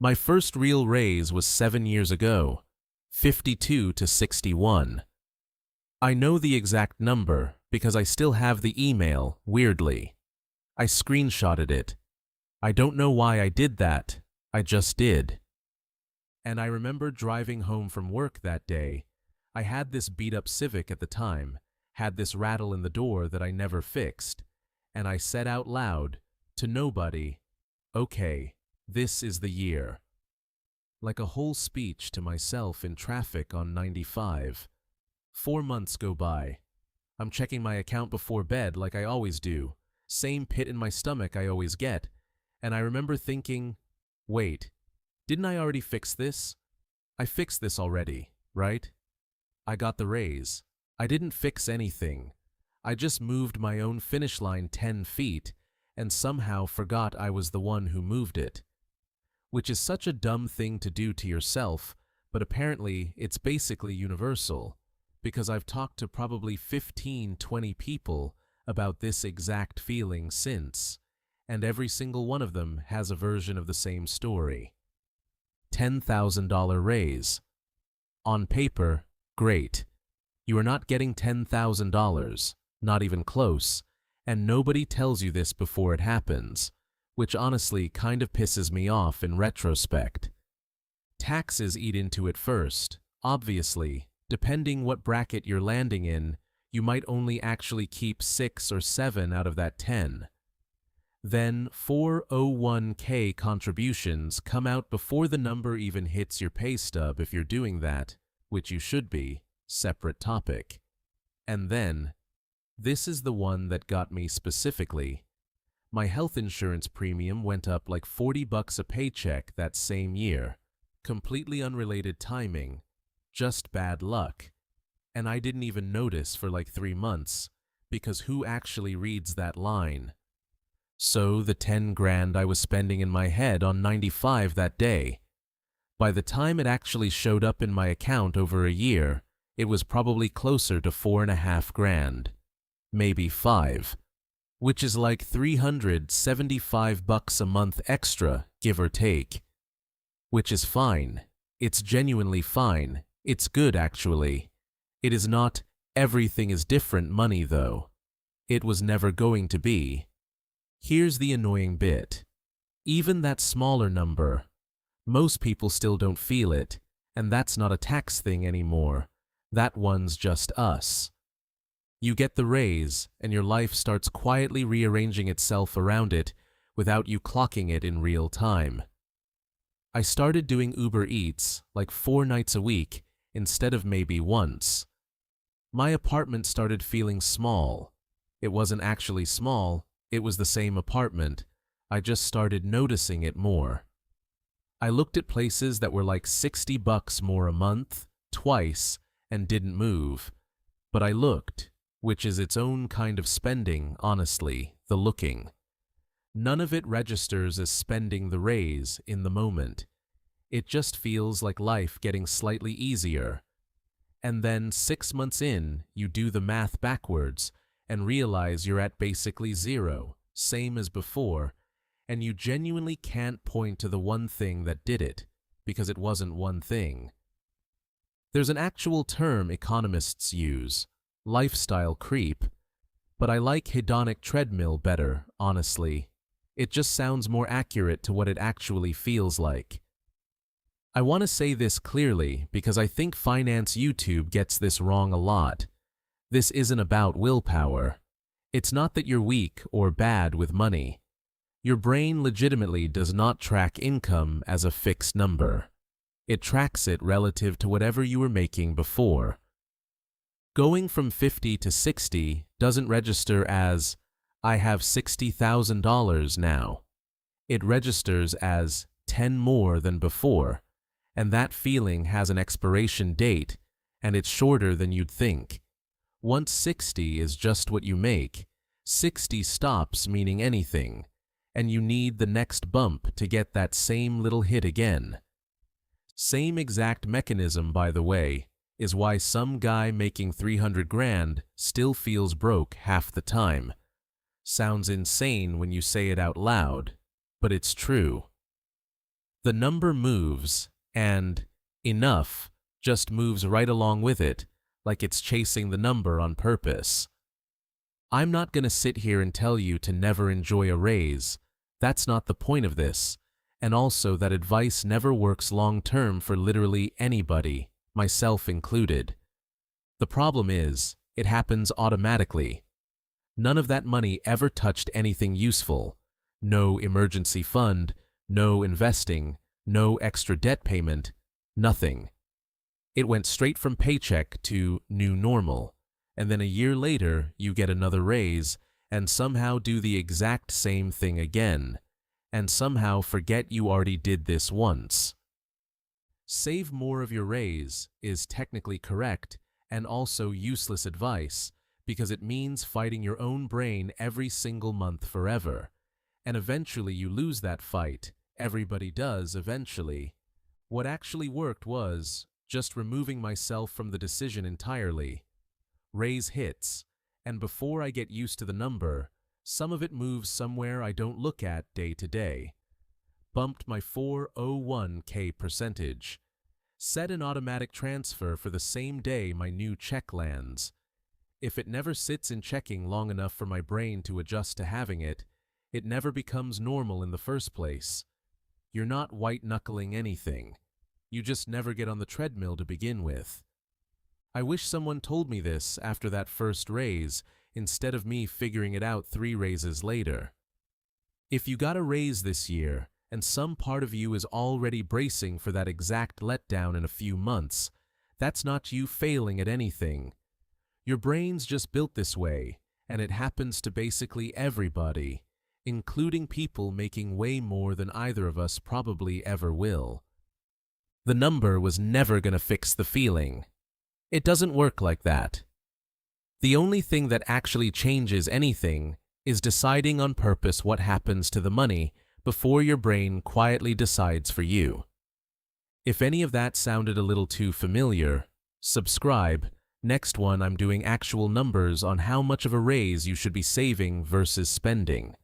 My first real raise was 7 years ago, 52 to 61. I know the exact number because I still have the email, weirdly. I screenshotted it. I don't know why I did that, I just did. And I remember driving home from work that day. I had this beat-up Civic at the time, had this rattle in the door that I never fixed, and I said out loud, to nobody, "Okay, this is the year." Like a whole speech to myself in traffic on 95. 4 months go by. I'm checking my account before bed like I always do, same pit in my stomach I always get, and I remember thinking, wait, didn't I already fix this? I fixed this already, right? I got the raise. I didn't fix anything. I just moved my own finish line 10 feet and somehow forgot I was the one who moved it. Which is such a dumb thing to do to yourself, but apparently it's basically universal, because I've talked to probably 15-20 people about this exact feeling since, and every single one of them has a version of the same story. $10,000 raise. On paper, great. You are not getting $10,000, not even close, and nobody tells you this before it happens, which honestly kind of pisses me off in retrospect. Taxes eat into it first. Obviously, depending what bracket you're landing in, you might only actually keep 6 or 7 out of that 10. Then 401k contributions come out before the number even hits your pay stub if you're doing that, which you should be, separate topic. And then, this is the one that got me specifically. My health insurance premium went up like $40 a paycheck that same year. Completely unrelated timing, just bad luck. And I didn't even notice for like 3 months, because who actually reads that line? So the 10 grand I was spending in my head on 95 that day. By the time it actually showed up in my account over a year, it was probably closer to 4.5 grand. Maybe 5. Which is like $375 a month extra, give or take. Which is fine. It's genuinely fine. It's good, actually. It is not everything is different money, though. It was never going to be. Here's the annoying bit. Even that smaller number, most people still don't feel it, and that's not a tax thing anymore. That one's just us. You get the raise, and your life starts quietly rearranging itself around it without you clocking it in real time. I started doing Uber Eats like 4 nights a week instead of maybe once. My apartment started feeling small. It wasn't actually small, it was the same apartment. I just started noticing it more. I looked at places that were like $60 more a month, twice, and didn't move. But I looked, which is its own kind of spending, honestly, the looking. None of it registers as spending the raise in the moment. It just feels like life getting slightly easier. And then 6 months in, you do the math backwards and realize you're at basically 0, same as before, and you genuinely can't point to the one thing that did it, because it wasn't one thing. There's an actual term economists use, lifestyle creep, but I like hedonic treadmill better, honestly. It just sounds more accurate to what it actually feels like. I want to say this clearly because I think Finance YouTube gets this wrong a lot. This isn't about willpower. It's not that you're weak or bad with money. Your brain legitimately does not track income as a fixed number. It tracks it relative to whatever you were making before. Going from 50 to 60 doesn't register as, I have $60,000 now. It registers as 10 more than before, and that feeling has an expiration date, and it's shorter than you'd think. Once 60 is just what you make, 60 stops meaning anything, and you need the next bump to get that same little hit again. Same exact mechanism, by the way, is why some guy making 300 grand still feels broke half the time. Sounds insane when you say it out loud, but it's true. The number moves, and enough just moves right along with it, like it's chasing the number on purpose. I'm not going to sit here and tell you to never enjoy a raise. That's not the point of this. And also that advice never works long-term for literally anybody, myself included. The problem is, it happens automatically. None of that money ever touched anything useful. No emergency fund, no investing, no extra debt payment, nothing. It went straight from paycheck to new normal, and then a year later you get another raise and somehow do the exact same thing again, and somehow forget you already did this once. Save more of your raise is technically correct and also useless advice because it means fighting your own brain every single month forever, and eventually you lose that fight. Everybody does eventually. What actually worked was just removing myself from the decision entirely. Raise hits, and before I get used to the number, some of it moves somewhere I don't look at day to day. Bumped my 401k percentage. Set an automatic transfer for the same day my new check lands. If it never sits in checking long enough for my brain to adjust to having it, it never becomes normal in the first place. You're not white-knuckling anything. You just never get on the treadmill to begin with. I wish someone told me this after that first raise, instead of me figuring it out 3 raises later. If you got a raise this year, and some part of you is already bracing for that exact letdown in a few months, that's not you failing at anything. Your brain's just built this way, and it happens to basically everybody, including people making way more than either of us probably ever will. The number was never going to fix the feeling. It doesn't work like that. The only thing that actually changes anything is deciding on purpose what happens to the money before your brain quietly decides for you. If any of that sounded a little too familiar, subscribe. Next one I'm doing actual numbers on how much of a raise you should be saving versus spending.